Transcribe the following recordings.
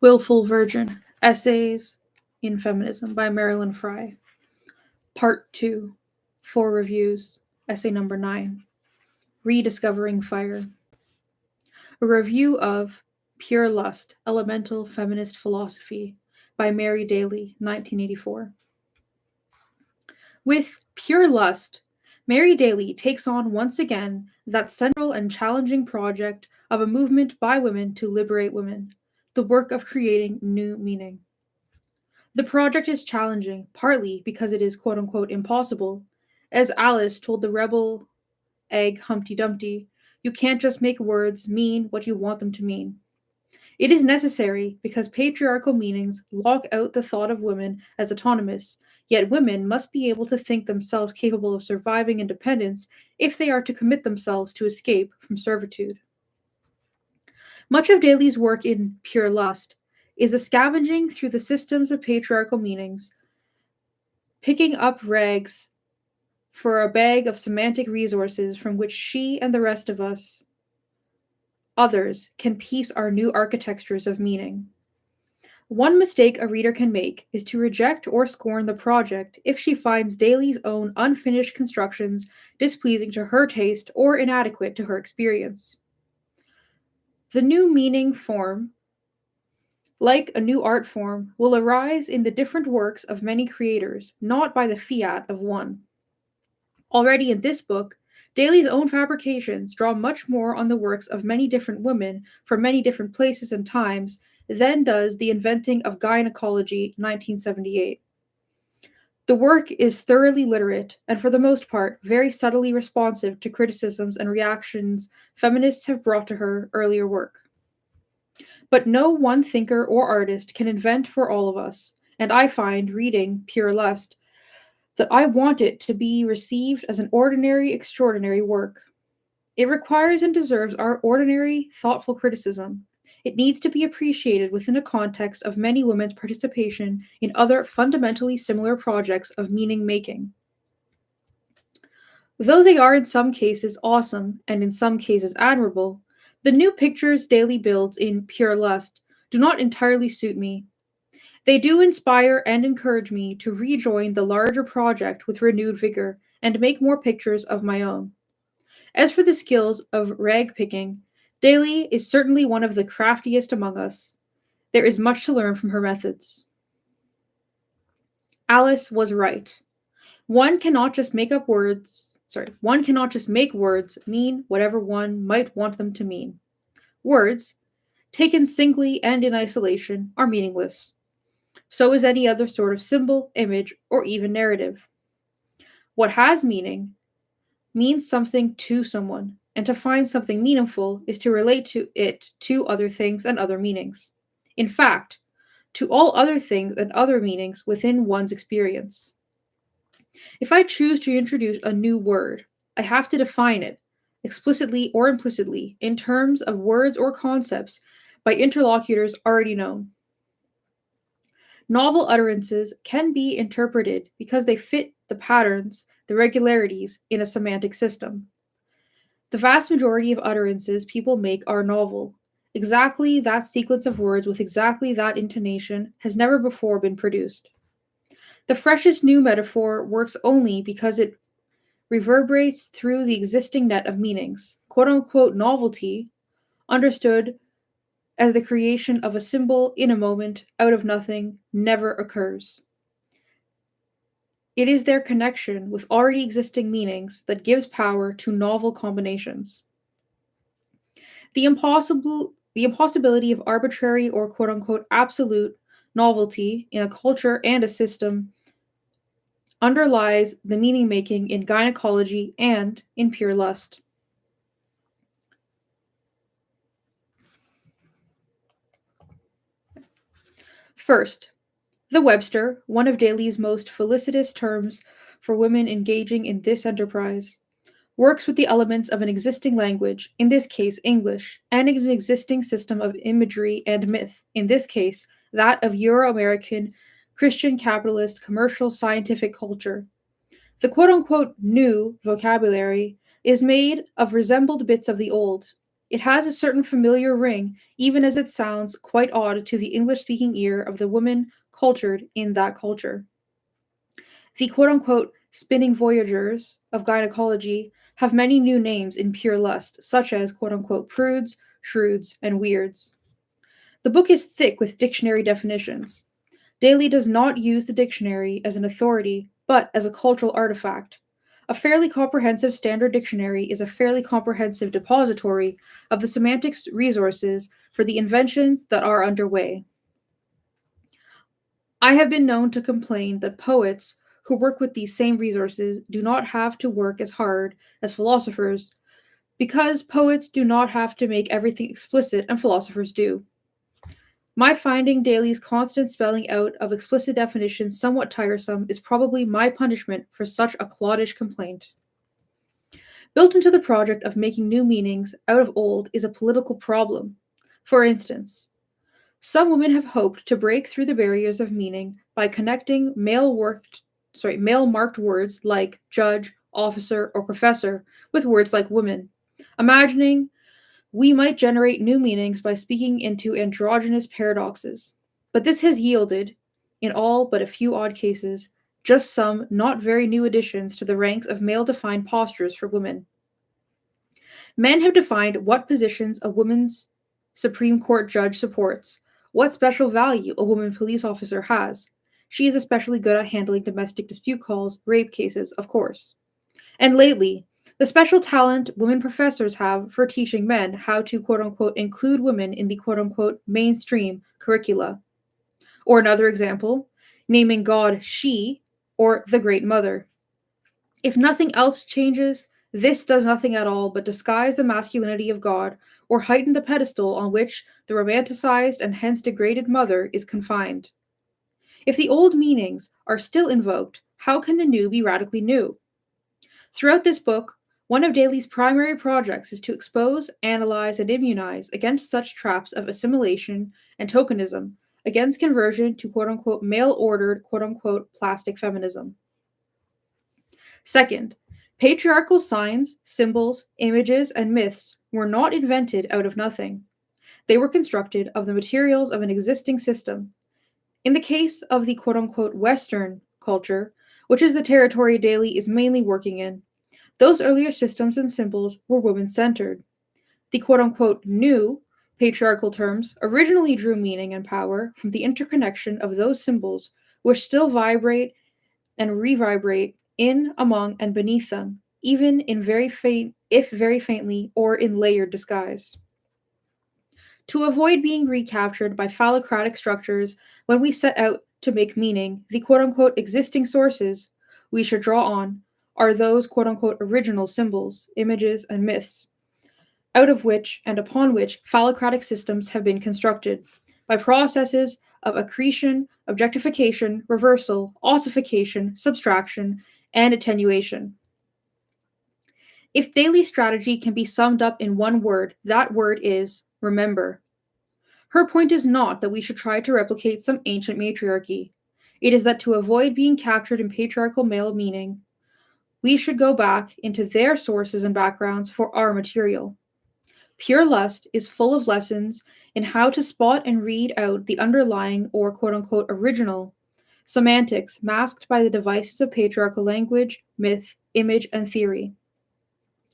Willful Virgin, Essays in Feminism by Marilyn Frye. Part 2, 4 reviews. Essay number 9, Rediscovering Fire. A review of Pure Lust, Elemental Feminist Philosophy by Mary Daly, 1984. With Pure Lust, Mary Daly takes on once again that central and challenging project of a movement by women to liberate women, the work of creating new meaning. The project is challenging, partly because it is quote unquote impossible. As Alice told the rebel egg Humpty Dumpty, you can't just make words mean what you want them to mean. It is necessary because patriarchal meanings lock out the thought of women as autonomous, yet women must be able to think themselves capable of surviving independence if they are to commit themselves to escape from servitude. Much of Daly's work in Pure Lust is a scavenging through the systems of patriarchal meanings, picking up rags for a bag of semantic resources from which she and the rest of us, others, can piece our new architectures of meaning. One mistake a reader can make is to reject or scorn the project if she finds Daly's own unfinished constructions displeasing to her taste or inadequate to her experience. The new meaning form, like a new art form, will arise in the different works of many creators, not by the fiat of one. Already in this book, Daly's own fabrications draw much more on the works of many different women from many different places and times than does The Inventing of Gynecology, 1978. The work is thoroughly literate and, for the most part, very subtly responsive to criticisms and reactions feminists have brought to her earlier work. But no one thinker or artist can invent for all of us, and I find, reading Pure Lust, that I want it to be received as an ordinary, extraordinary work. It requires and deserves our ordinary, thoughtful criticism. It needs to be appreciated within a context of many women's participation in other fundamentally similar projects of meaning making. Though they are in some cases awesome and in some cases admirable, the new pictures Daly builds in Pure Lust do not entirely suit me. They do inspire and encourage me to rejoin the larger project with renewed vigor and make more pictures of my own. As for the skills of rag picking, Daly is certainly one of the craftiest among us. There is much to learn from her methods. Alice was right. One cannot just make words mean whatever one might want them to mean. Words, taken singly and in isolation, are meaningless. So is any other sort of symbol, image, or even narrative. What has meaning means something to someone, and to find something meaningful is to relate to it to other things and other meanings. In fact, to all other things and other meanings within one's experience. If I choose to introduce a new word, I have to define it, explicitly or implicitly, in terms of words or concepts by interlocutors already known. Novel utterances can be interpreted because they fit the patterns, the regularities in a semantic system. The vast majority of utterances people make are novel. Exactly that sequence of words with exactly that intonation has never before been produced. The freshest new metaphor works only because it reverberates through the existing net of meanings. Quote unquote novelty, understood as the creation of a symbol in a moment out of nothing, never occurs. It is their connection with already existing meanings that gives power to novel combinations. The impossibility of arbitrary or quote unquote absolute novelty in a culture and a system underlies the meaning making in gynecology and in Pure Lust. First, the Webster, one of Daly's most felicitous terms for women engaging in this enterprise, works with the elements of an existing language, in this case English, and an existing system of imagery and myth, in this case that of Euro-American Christian capitalist commercial scientific culture. The quote-unquote new vocabulary is made of resembled bits of the old. It has a certain familiar ring, even as it sounds quite odd to the English speaking ear of the woman cultured in that culture. The quote unquote spinning voyagers of gynecology have many new names in pure lust, such as quote unquote prudes, shrewds, and weirds. The book is thick with dictionary definitions. Daly does not use the dictionary as an authority, but as a cultural artifact. A fairly comprehensive standard dictionary is a fairly comprehensive depository of the semantics resources for the inventions that are underway. I have been known to complain that poets who work with these same resources do not have to work as hard as philosophers because poets do not have to make everything explicit and philosophers do. My finding Daly's constant spelling out of explicit definitions somewhat tiresome is probably my punishment for such a cloddish complaint. Built into the project of making new meanings out of old is a political problem. For instance, some women have hoped to break through the barriers of meaning by connecting male-marked words like judge, officer, or professor with words like woman, imagining we might generate new meanings by speaking into androgynous paradoxes. But this has yielded, in all but a few odd cases, just some not very new additions to the ranks of male defined postures for women. Men have defined what positions a woman's Supreme Court judge supports, what special value a woman police officer has. She is especially good at handling domestic dispute calls, rape cases, of course. And lately, the special talent women professors have for teaching men how to quote unquote include women in the quote unquote mainstream curricula. Or another example, naming God she or the Great Mother. If nothing else changes, this does nothing at all but disguise the masculinity of God or heighten the pedestal on which the romanticized and hence degraded mother is confined. If the old meanings are still invoked, how can the new be radically new? Throughout this book, one of Daly's primary projects is to expose, analyze, and immunize against such traps of assimilation and tokenism, against conversion to quote unquote male ordered quote unquote plastic feminism. Second, patriarchal signs, symbols, images, and myths were not invented out of nothing. They were constructed of the materials of an existing system. In the case of the quote unquote Western culture, which is the territory Daly is mainly working in, those earlier systems and symbols were women-centered. The quote-unquote new patriarchal terms originally drew meaning and power from the interconnection of those symbols which still vibrate and revibrate in, among, and beneath them, even in very faintly, or in layered disguise. To avoid being recaptured by phallocratic structures when we set out to make meaning, the quote-unquote existing sources we should draw on are those quote-unquote original symbols, images, and myths, out of which and upon which phallocratic systems have been constructed, by processes of accretion, objectification, reversal, ossification, subtraction, and attenuation. If Daly's strategy can be summed up in one word, that word is remember. Her point is not that we should try to replicate some ancient matriarchy. It is that to avoid being captured in patriarchal male meaning, we should go back into their sources and backgrounds for our material. Pure Lust is full of lessons in how to spot and read out the underlying or quote unquote original semantics masked by the devices of patriarchal language, myth, image, and theory.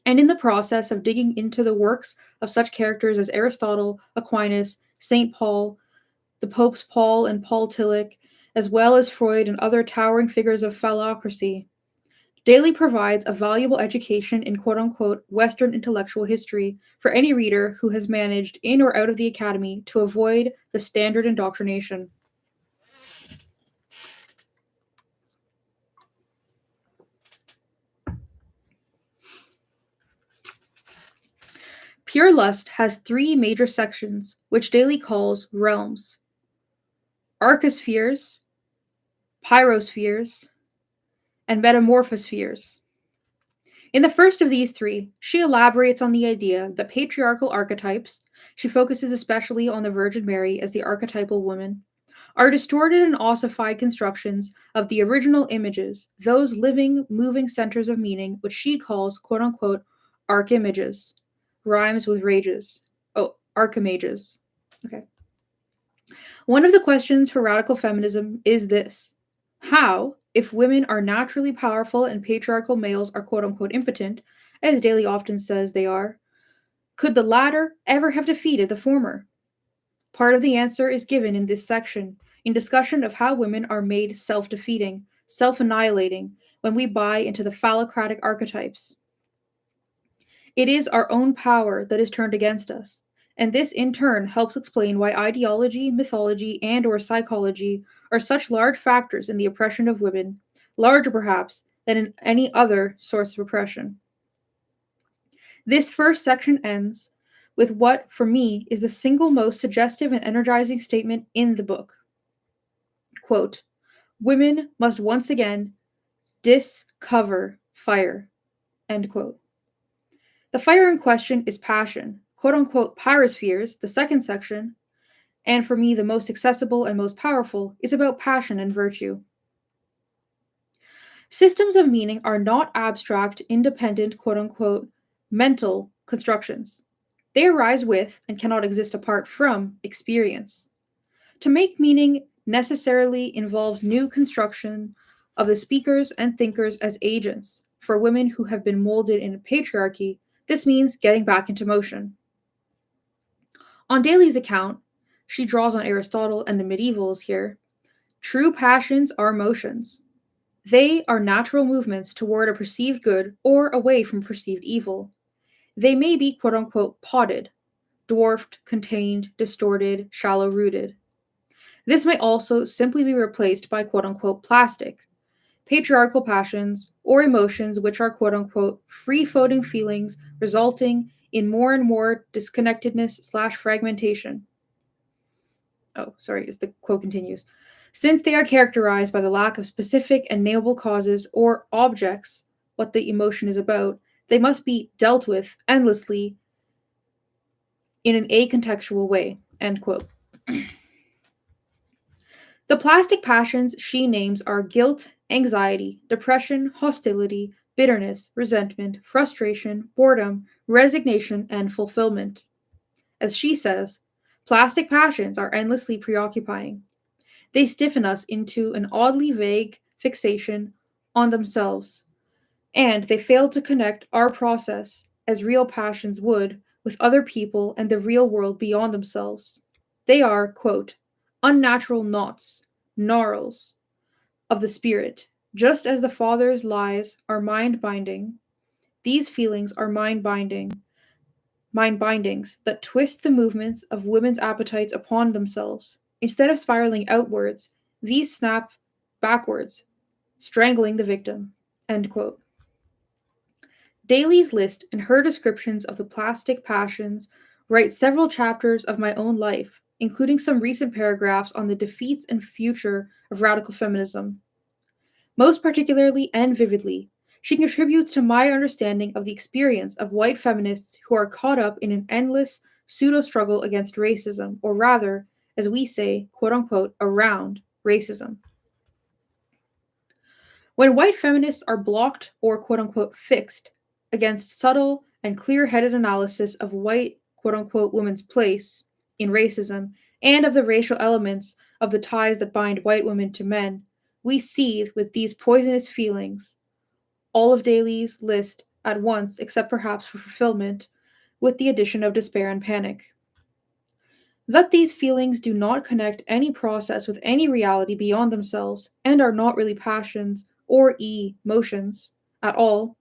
And in the process of digging into the works of such characters as Aristotle, Aquinas, St. Paul, the Popes Paul and Paul Tillich, as well as Freud and other towering figures of phallocracy, Daly provides a valuable education in quote unquote Western intellectual history for any reader who has managed, in or out of the academy, to avoid the standard indoctrination. Pure Lust has three major sections, which Daly calls realms: archospheres, pyrospheres, and metamorphospheres. In the first of these three, she elaborates on the idea that patriarchal archetypes, she focuses especially on the Virgin Mary as the archetypal woman, are distorted and ossified constructions of the original images, those living, moving centers of meaning, which she calls quote unquote arch images. rhymes with rages. Oh, archimages. Okay. One of the questions for radical feminism is this: how, if women are naturally powerful and patriarchal males are quote unquote impotent, as Daly often says they are, could the latter ever have defeated the former? Part of the answer is given in this section, in discussion of how women are made self defeating, self annihilating, when we buy into the phallocratic archetypes. It is our own power that is turned against us, and this in turn helps explain why ideology, mythology, and or psychology are such large factors in the oppression of women, larger perhaps than in any other source of oppression. This first section ends with what, for me, is the single most suggestive and energizing statement in the book. Quote, "Women must once again discover fire." End quote. The fire in question is passion, quote unquote pyrospheres, the second section, and for me the most accessible and most powerful, is about passion and virtue. Systems of meaning are not abstract, independent, quote unquote mental constructions. They arise with, and cannot exist apart from, experience. To make meaning necessarily involves new construction of the speakers and thinkers as agents. For women who have been molded in a patriarchy, this means getting back into motion. On Daly's account, she draws on Aristotle and the medievals here. True passions are motions. They are natural movements toward a perceived good or away from perceived evil. They may be quote unquote potted, dwarfed, contained, distorted, shallow rooted. This might also simply be replaced by quote unquote plastic, patriarchal passions, or emotions which are quote unquote free floating feelings resulting in more and more disconnectedness/fragmentation. Oh, sorry, as the quote continues. Since they are characterized by the lack of specific and nameable causes or objects, what the emotion is about, they must be dealt with endlessly in an acontextual way. End quote. The plastic passions she names are guilt, anxiety, depression, hostility, bitterness, resentment, frustration, boredom, resignation, and fulfillment. As she says, plastic passions are endlessly preoccupying. They stiffen us into an oddly vague fixation on themselves, and they fail to connect our process, as real passions would, with other people and the real world beyond themselves. They are, quote, unnatural knots, gnarls of the spirit. Just as the Father's lies are mind binding, these feelings are mind bindings that twist the movements of women's appetites upon themselves. Instead of spiraling outwards, these snap backwards, strangling the victim. End quote. Daly's list and her descriptions of the plastic passions write several chapters of my own life, including some recent paragraphs on the defeats and future of radical feminism. Most particularly and vividly, she contributes to my understanding of the experience of white feminists who are caught up in an endless pseudo struggle against racism, or rather, as we say, quote unquote, around racism. When white feminists are blocked or quote unquote fixed against subtle and clear headed analysis of white quote unquote women's place in racism and of the racial elements of the ties that bind white women to men, we seethe with these poisonous feelings. All of Daly's list at once, except perhaps for fulfillment, with the addition of despair and panic. That these feelings do not connect any process with any reality beyond themselves and are not really passions or emotions at all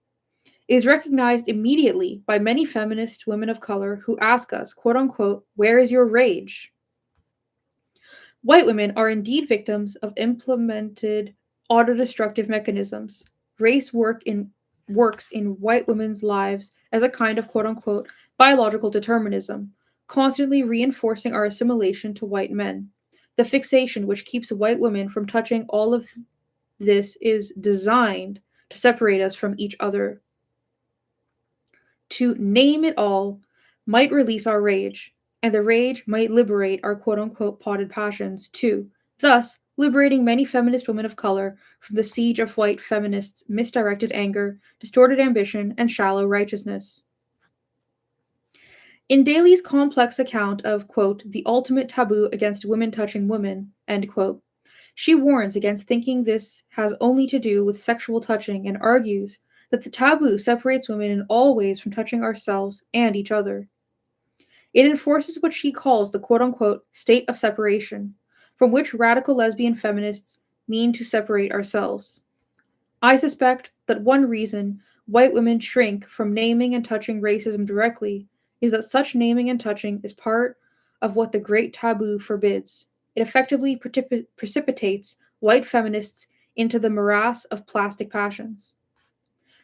is recognized immediately by many feminist women of color who ask us, quote unquote, where is your rage? White women are indeed victims of implemented autodestructive mechanisms. Race works in white women's lives as a kind of quote unquote biological determinism, constantly reinforcing our assimilation to white men. The fixation which keeps white women from touching all of this is designed to separate us from each other. To name it all might release our rage, and the rage might liberate our quote unquote potted passions too, thus liberating many feminist women of color from the siege of white feminists' misdirected anger, distorted ambition, and shallow righteousness. In Daly's complex account of, quote, the ultimate taboo against women touching women, end quote, she warns against thinking this has only to do with sexual touching and argues that the taboo separates women in all ways from touching ourselves and each other. It enforces what she calls the quote unquote state of separation, from which radical lesbian feminists mean to separate ourselves. I suspect that one reason white women shrink from naming and touching racism directly is that such naming and touching is part of what the great taboo forbids. It effectively precipitates white feminists into the morass of plastic passions.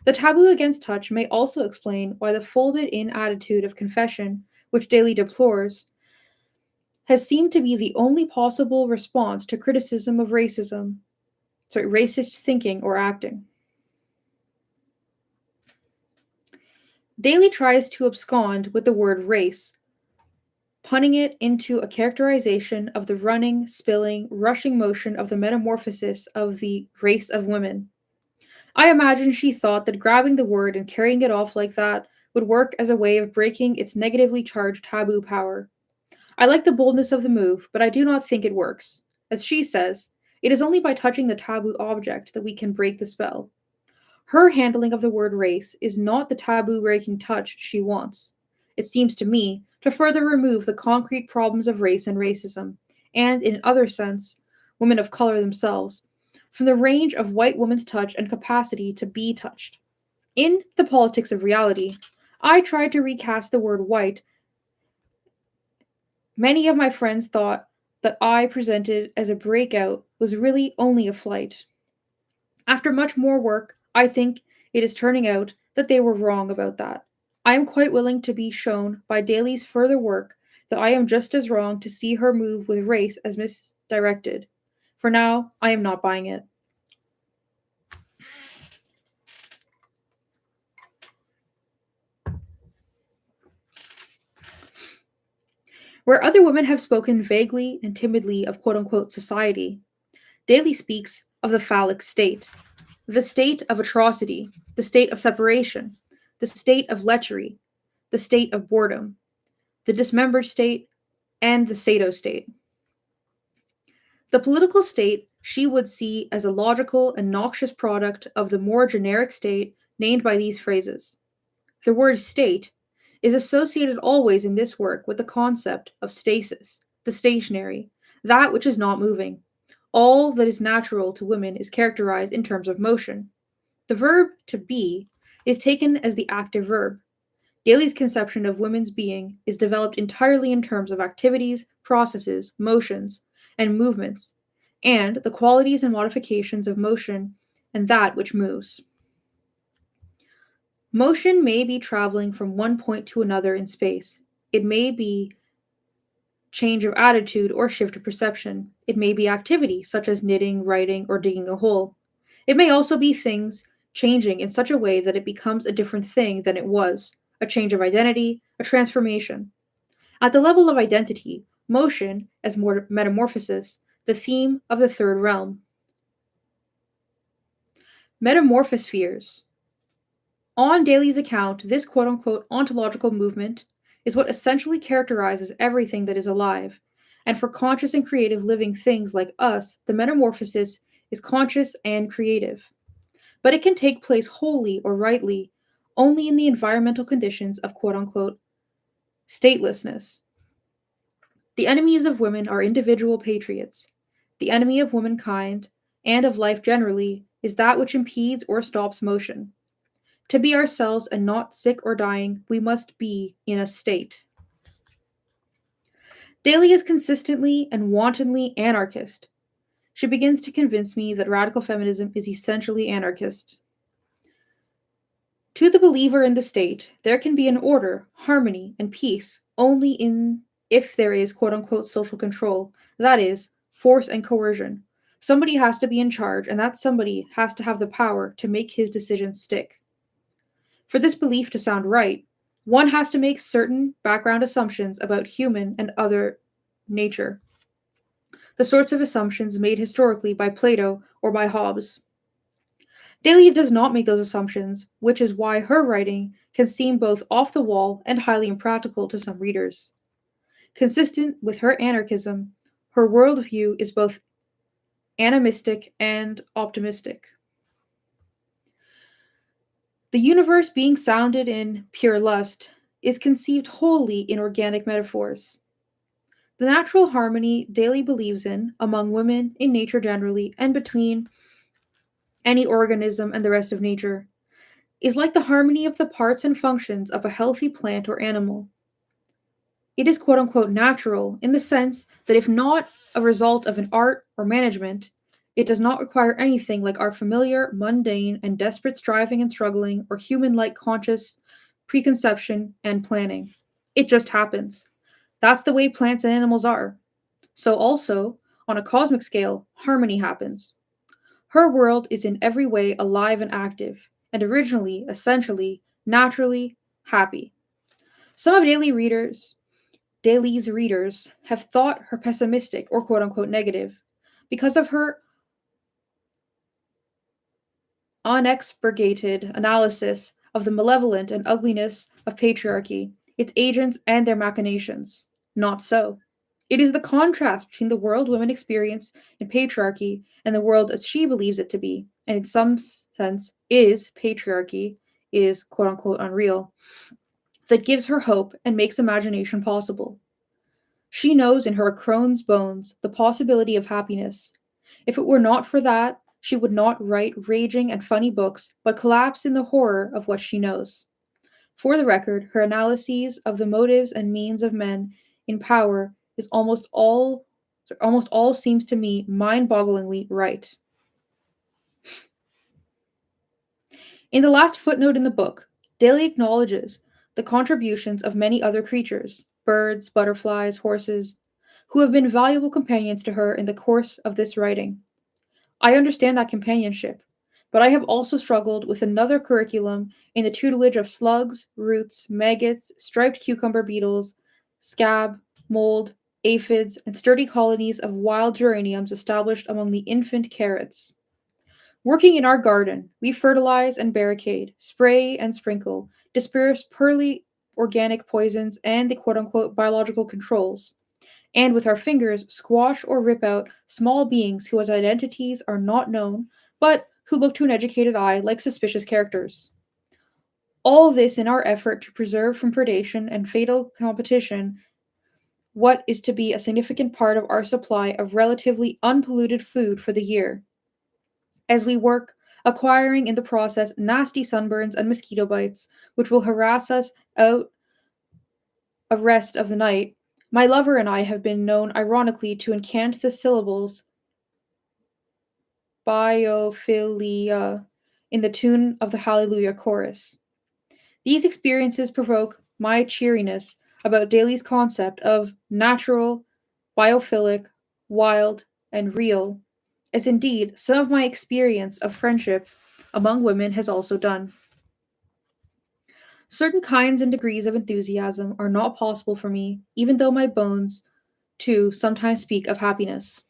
The taboo against touch may also explain why the folded in attitude of confession, which Daly deplores, has seemed to be the only possible response to criticism of racist thinking or acting. Daly tries to abscond with the word race, punning it into a characterization of the running, spilling, rushing motion of the metamorphosis of the race of women. I imagine she thought that grabbing the word and carrying it off like that would work as a way of breaking its negatively charged taboo power. I like the boldness of the move, but I do not think it works. As she says, it is only by touching the taboo object that we can break the spell. Her handling of the word race is not the taboo breaking touch she wants. It seems to me to further remove the concrete problems of race and racism, and, in other sense, women of color themselves, from the range of white women's touch and capacity to be touched. In The Politics of Reality, I tried to recast the word white. Many of my friends thought that I presented as a breakout was really only a flight. After much more work, I think it is turning out that they were wrong about that. I am quite willing to be shown by Daly's further work that I am just as wrong to see her move with race as misdirected. For now, I am not buying it. Where other women have spoken vaguely and timidly of quote unquote society, Daly speaks of the phallic state, the state of atrocity, the state of separation, the state of lechery, the state of boredom, the dismembered state, and the Sado state. The political state she would see as a logical and noxious product of the more generic state named by these phrases. The word state is associated always in this work with the concept of stasis, the stationary, that which is not moving. All that is natural to women is characterized in terms of motion. The verb to be is taken as the active verb. Daly's conception of women's being is developed entirely in terms of activities, processes, motions, and movements, and the qualities and modifications of motion and that which moves. Motion may be traveling from one point to another in space. It may be change of attitude or shift of perception. It may be activity, such as knitting, writing, or digging a hole. It may also be things changing in such a way that it becomes a different thing than it was, a change of identity, a transformation. At the level of identity, motion, as more metamorphosis, the theme of the third realm. Metamorphospheres. On Daly's account, this quote unquote ontological movement is what essentially characterizes everything that is alive, and for conscious and creative living things like us, the metamorphosis is conscious and creative. But it can take place wholly or rightly only in the environmental conditions of quote unquote statelessness. The enemies of women are individual patriots. The enemy of womankind, and of life generally, is that which impedes or stops motion. To be ourselves and not sick or dying, we must be in a state. Daly is consistently and wantonly anarchist. She begins to convince me that radical feminism is essentially anarchist. To the believer in the state, there can be an order, harmony, and peace only if there is quote unquote social control, that is, force and coercion. Somebody has to be in charge, and that somebody has to have the power to make his decisions stick. For this belief to sound right, one has to make certain background assumptions about human and other nature, the sorts of assumptions made historically by Plato or by Hobbes. Daly does not make those assumptions, which is why her writing can seem both off the wall and highly impractical to some readers. Consistent with her anarchism, her worldview is both animistic and optimistic. The universe being sounded in pure lust is conceived wholly in organic metaphors. The natural harmony Daly believes in among women, in nature generally, and between any organism and the rest of nature is like the harmony of the parts and functions of a healthy plant or animal. It is quote unquote natural in the sense that if not a result of an art or management, it does not require anything like our familiar, mundane, and desperate striving and struggling or human like conscious preconception and planning. It just happens. That's the way plants and animals are. So, also, on a cosmic scale, harmony happens. Her world is in every way alive and active, and originally, essentially, naturally happy. Some of Daly's readers have thought her pessimistic or quote unquote negative because of her unexpurgated analysis of the malevolent and ugliness of patriarchy, its agents, and their machinations. Not so. It is the contrast between the world women experience in patriarchy and the world as she believes it to be, and in some sense is patriarchy, is quote unquote unreal, that gives her hope and makes imagination possible. She knows in her crone's bones the possibility of happiness. If it were not for that, she would not write raging and funny books, but collapse in the horror of what she knows. For the record, her analyses of the motives and means of men in power is almost all seems to me mind-bogglingly right. In the last footnote in the book, Daly acknowledges the contributions of many other creatures, birds, butterflies, horses, who have been valuable companions to her in the course of this writing. I understand that companionship, but I have also struggled with another curriculum in the tutelage of slugs, roots, maggots, striped cucumber beetles, scab, mold, aphids, and sturdy colonies of wild geraniums established among the infant carrots. Working in our garden, we fertilize and barricade, spray and sprinkle, disperse pearly organic poisons and the quote unquote biological controls, and with our fingers squash or rip out small beings whose identities are not known, but who look to an educated eye like suspicious characters. All this in our effort to preserve from predation and fatal competition what is to be a significant part of our supply of relatively unpolluted food for the year. As we work, acquiring in the process nasty sunburns and mosquito bites, which will harass us out of rest of the night, my lover and I have been known ironically to incant the syllables biophilia in the tune of the Hallelujah chorus. These experiences provoke my cheeriness about Daly's concept of natural, biophilic, wild, and real, as indeed some of my experience of friendship among women has also done. Certain kinds and degrees of enthusiasm are not possible for me, even though my bones, too, sometimes speak of happiness.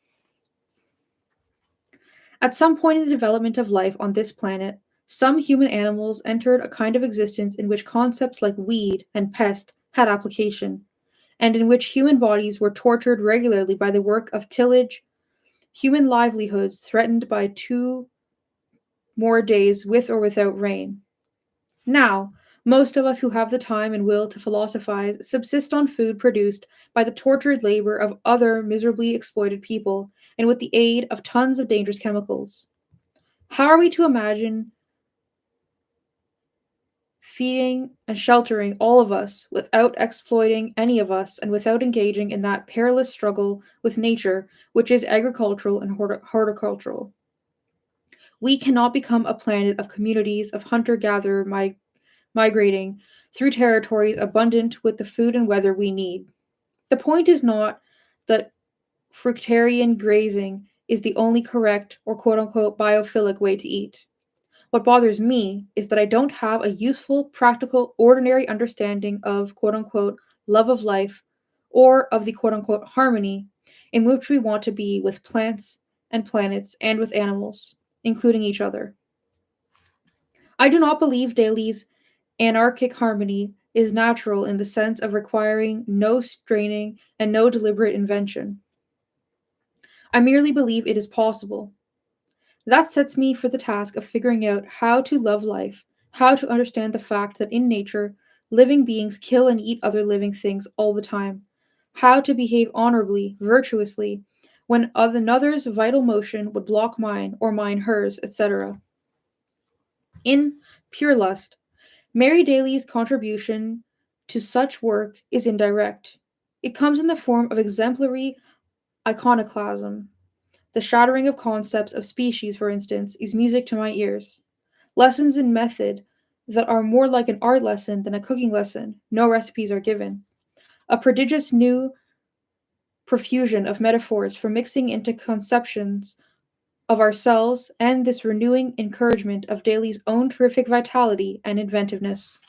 At some point in the development of life on this planet, some human animals entered a kind of existence in which concepts like weed and pest had application, and in which human bodies were tortured regularly by the work of tillage, human livelihoods threatened by 2 more days with or without rain. Now, most of us who have the time and will to philosophize subsist on food produced by the tortured labor of other miserably exploited people and with the aid of tons of dangerous chemicals. How are we to imagine feeding and sheltering all of us without exploiting any of us and without engaging in that perilous struggle with nature which is agricultural and horticultural? We cannot become a planet of communities of hunter-gatherer migrating through territories abundant with the food and weather we need. The point is not that fructarian grazing is the only correct or quote unquote biophilic way to eat. What bothers me is that I don't have a useful, practical, ordinary understanding of quote unquote love of life or of the quote unquote harmony in which we want to be with plants and planets and with animals, including each other. I do not believe Daly's anarchic harmony is natural in the sense of requiring no straining and no deliberate invention. I merely believe it is possible. That sets me for the task of figuring out how to love life, how to understand the fact that in nature, living beings kill and eat other living things all the time, how to behave honorably, virtuously, when another's vital motion would block mine or mine hers, etc. In Pure Lust, Mary Daly's contribution to such work is indirect. It comes in the form of exemplary iconoclasm. The shattering of concepts of species, for instance, is music to my ears. Lessons in method that are more like an art lesson than a cooking lesson. No recipes are given. A prodigious new profusion of metaphors for mixing into conceptions of ourselves and this renewing encouragement of Daly's own terrific vitality and inventiveness.